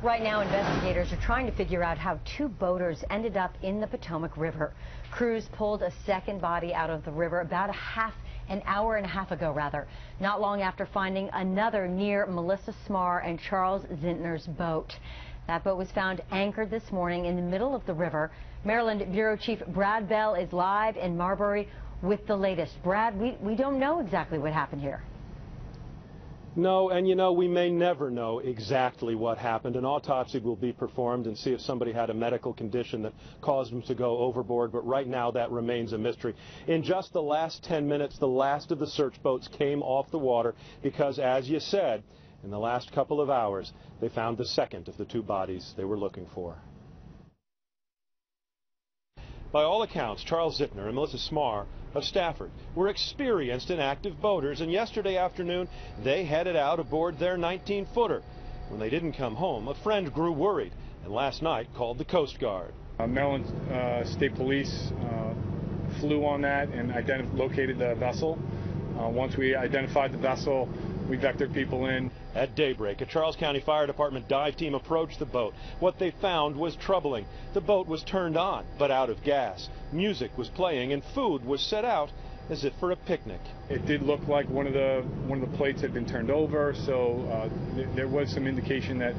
Right now, investigators are trying to figure out how two boaters ended up in the Potomac River. Crews pulled a second body out of the river about an hour and a half ago, not long after finding another near Melissa Smarr and Charles Zintner's boat. That boat was found anchored this morning in the middle of the river. Maryland Bureau Chief Brad Bell is live in Marbury with the latest. Brad, we don't know exactly what happened here. No, and we may never know exactly what happened. An autopsy will be performed and see if somebody had a medical condition that caused them to go overboard, but right now that remains a mystery. In just the last 10 minutes, the last of the search boats came off the water because, as you said, in the last couple of hours, they found the second of the two bodies they were looking for. By all accounts, Charles Zintner and Melissa Smarr of Stafford were experienced and active boaters, and yesterday afternoon they headed out aboard their 19-footer. When they didn't come home, a friend grew worried and last night called the Coast Guard. Maryland State Police flew on that and located the vessel. Once we identified the vessel, we vectored people in. At daybreak, a Charles County Fire Department dive team approached the boat. What they found was troubling. The boat was turned on, but out of gas. Music was playing and food was set out as if for a picnic. It did look like one of the plates had been turned over, so there was some indication that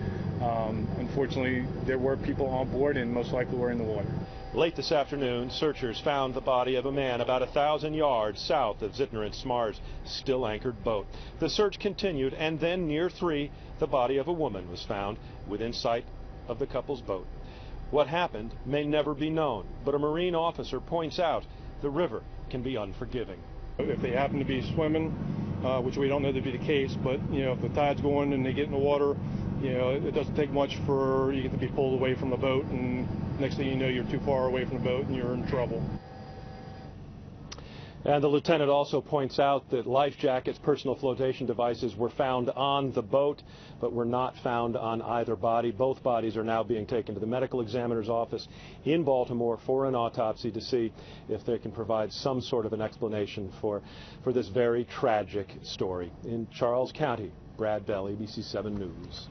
unfortunately there were people on board and most likely were in the water. Late this afternoon, searchers found the body of a man about 1,000 yards south of Zintner and Smarr's still anchored boat. The search continued, and then near 3, the body of a woman was found within sight of the couple's boat. What happened may never be known, but a Marine officer points out the river can be unforgiving. If they happen to be swimming, which we don't know to be the case, but if the tide's going and they get in the water, it doesn't take much for you to be pulled away from the boat, and next thing you know, you're too far away from the boat and you're in trouble. And the lieutenant also points out that life jackets, personal flotation devices were found on the boat, but were not found on either body. Both bodies are now being taken to the medical examiner's office in Baltimore for an autopsy to see if they can provide some sort of an explanation for this very tragic story. In Charles County, Brad Bell, ABC 7 News.